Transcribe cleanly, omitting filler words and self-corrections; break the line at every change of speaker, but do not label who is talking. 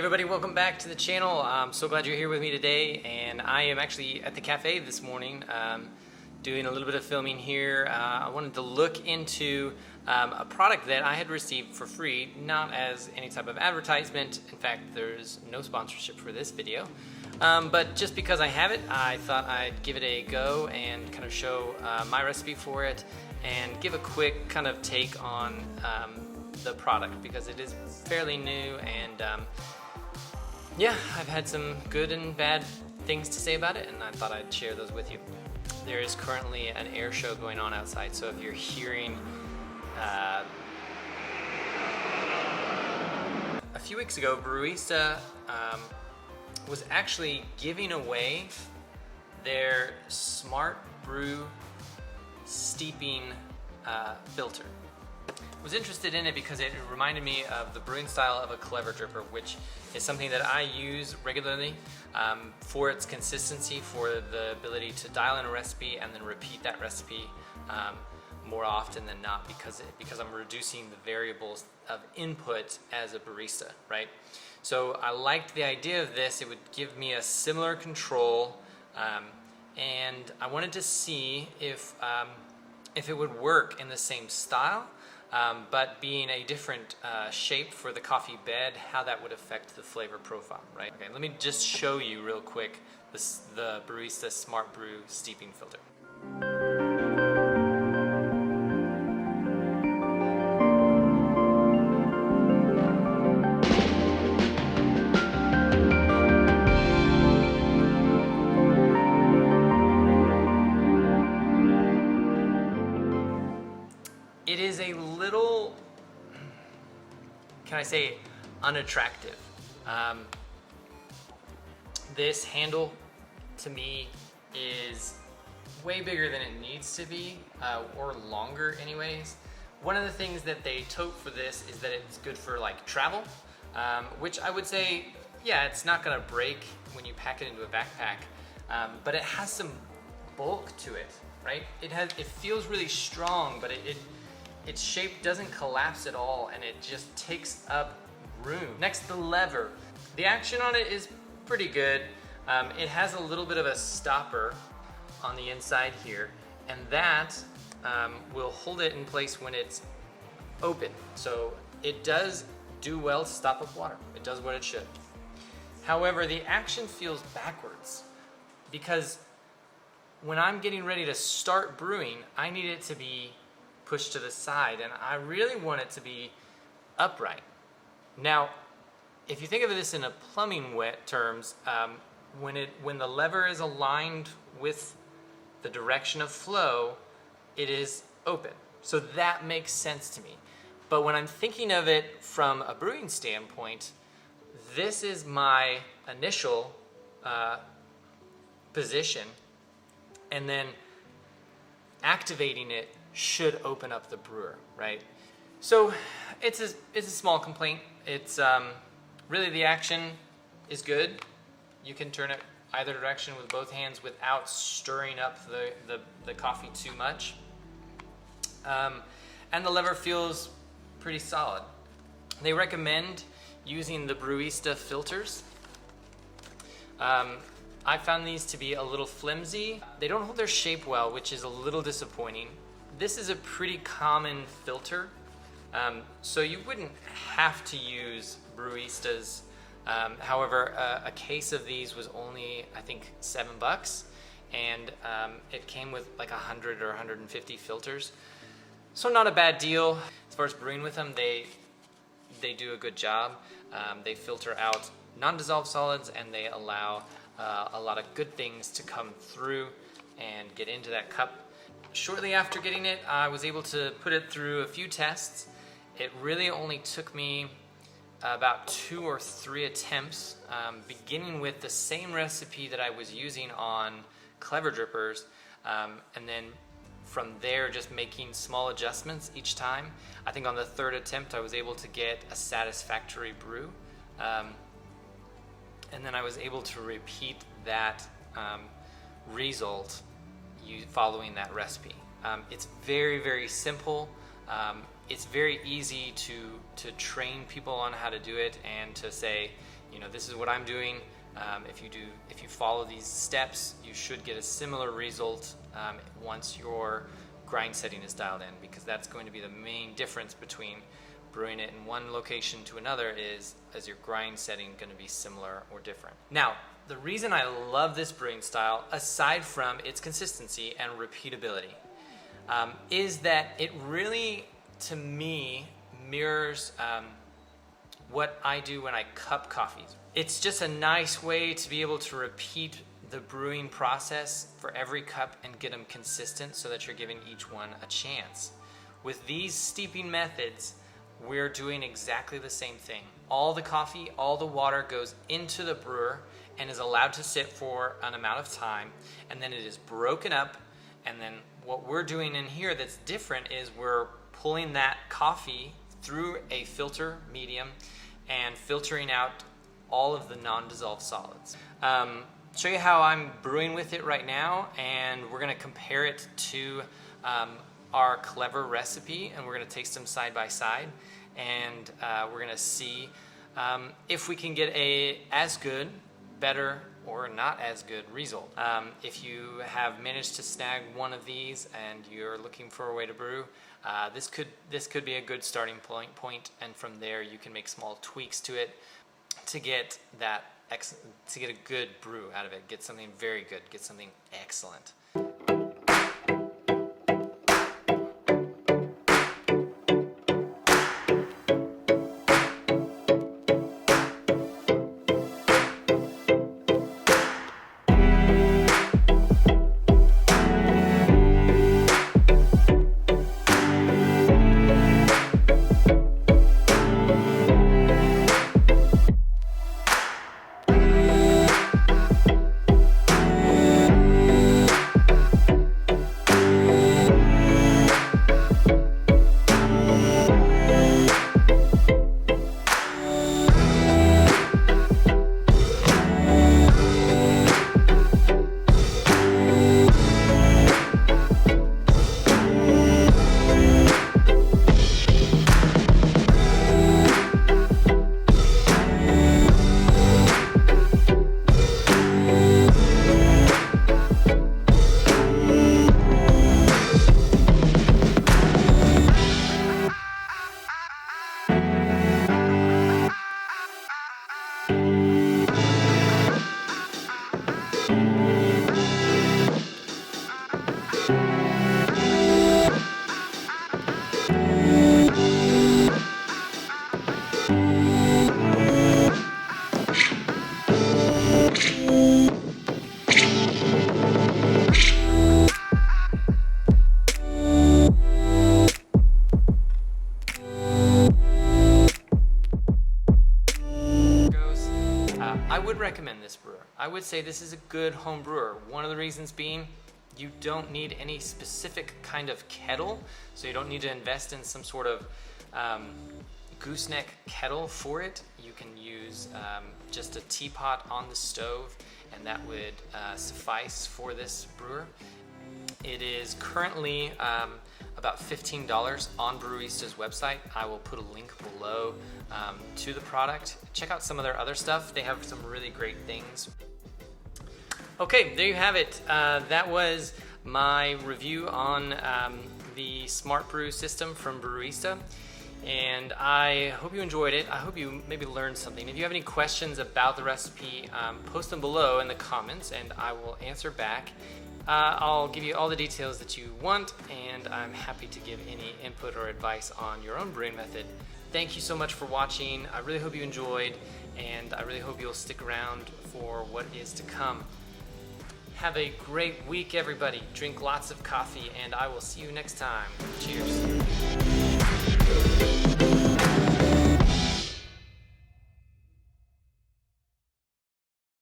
everybody, welcome back to the channel. I'm so glad you're here with me today, and I am actually at the cafe this morning doing a little bit of filming here. I wanted to look into a product that I had received for free, not as any type of advertisement. In fact, there's no sponsorship for this video, but just because I have it, I thought I'd give it a go and kind of show my recipe for it and give a quick kind of take on the product, because it is fairly new, and yeah, I've had some good and bad things to say about it, and I thought I'd share those with you. There is currently an air show going on outside, so if you're hearing a few weeks ago, Brewista was actually giving away their Smart Brew steeping filter. I was interested in it because it reminded me of the brewing style of a clever dripper, which is something that I use regularly for its consistency, for the ability to dial in a recipe and then repeat that recipe more often than not, because I'm reducing the variables of input as a barista, right? So I liked the idea of this. It would give me a similar control, and I wanted to see if it would work in the same style, but being a different shape for the coffee bed, how that would affect the flavor profile, right? Okay, let me just show you real quick the Brewista Smart Brew steeping filter. It is a little, can I say, unattractive. This handle, to me, is way bigger than it needs to be, or longer anyways. One of the things that they tote for this is that it's good for like travel, which I would say, yeah, it's not gonna break when you pack it into a backpack, but it has some bulk to it, right? It feels really strong, but its shape doesn't collapse at all, and it just takes up room. Next, the lever. The action on it is pretty good. It has a little bit of a stopper on the inside here, and that will hold it in place when it's open. So it does do well to stop up water. It does what it should. However, the action feels backwards, because when I'm getting ready to start brewing, I need it to be pushed to the side, and I really want it to be upright. Now, if you think of this in a plumbing terms, when the lever is aligned with the direction of flow, it is open. So that makes sense to me. But when I'm thinking of it from a brewing standpoint, this is my initial position, and then activating it should open up the brewer, right? So it's a small complaint. It's really, the action is good. You can turn it either direction with both hands without stirring up the coffee too much. And the lever feels pretty solid. They recommend using the Brewista filters. I found these to be a little flimsy. They don't hold their shape well, which is a little disappointing. This is a pretty common filter, so you wouldn't have to use Brewistas. However, a case of these was only, I think, $7, and it came with like 100 or 150 filters. So not a bad deal. As far as brewing with them, they do a good job. They filter out non-dissolved solids, and they allow a lot of good things to come through and get into that cup. Shortly after getting it, I was able to put it through a few tests. It really only took me about 2 or 3 attempts, beginning with the same recipe that I was using on Clever Drippers, and then from there just making small adjustments each time. I think on the 3rd attempt I was able to get a satisfactory brew, and then I was able to repeat that result following that recipe. It's very, very simple. It's very easy to train people on how to do it, and to say, this is what I'm doing. If you follow these steps, you should get a similar result once your grind setting is dialed in, because that's going to be the main difference between brewing it in one location to another is your grind setting going to be similar or different. Now, the reason I love this brewing style, aside from its consistency and repeatability, is that it really, to me, mirrors what I do when I cup coffees. It's just a nice way to be able to repeat the brewing process for every cup and get them consistent so that you're giving each one a chance. With these steeping methods, we're doing exactly the same thing. All the coffee, all the water goes into the brewer and is allowed to sit for an amount of time, and then it is broken up, and then what we're doing in here that's different is we're pulling that coffee through a filter medium and filtering out all of the non-dissolved solids. Show you how I'm brewing with it right now, and we're going to compare it to our clever recipe, and we're going to taste them side by side, and we're going to see if we can get a as good, better, or not as good result. If you have managed to snag one of these and you're looking for a way to brew, this could be a good starting point, and from there you can make small tweaks to it to get a good brew out of it. Get something very good, get something excellent. I would recommend this brewer. I would say this is a good home brewer. One of the reasons being, you don't need any specific kind of kettle, so you don't need to invest in some sort of gooseneck kettle for it. You can use just a teapot on the stove, and that would suffice for this brewer. It is currently about $15 on Brewista's website. I will put a link below to the product. Check out some of their other stuff. They have some really great things. Okay, there you have it. That was my review on the Smart Brew system from Brewista, and I hope you enjoyed it. I hope you maybe learned something. If you have any questions about the recipe, post them below in the comments and I will answer back. I'll give you all the details that you want, and I'm happy to give any input or advice on your own brewing method. Thank you so much for watching. I really hope you enjoyed, and I really hope you'll stick around for what is to come. Have a great week, everybody. Drink lots of coffee, and I will see you next time. Cheers.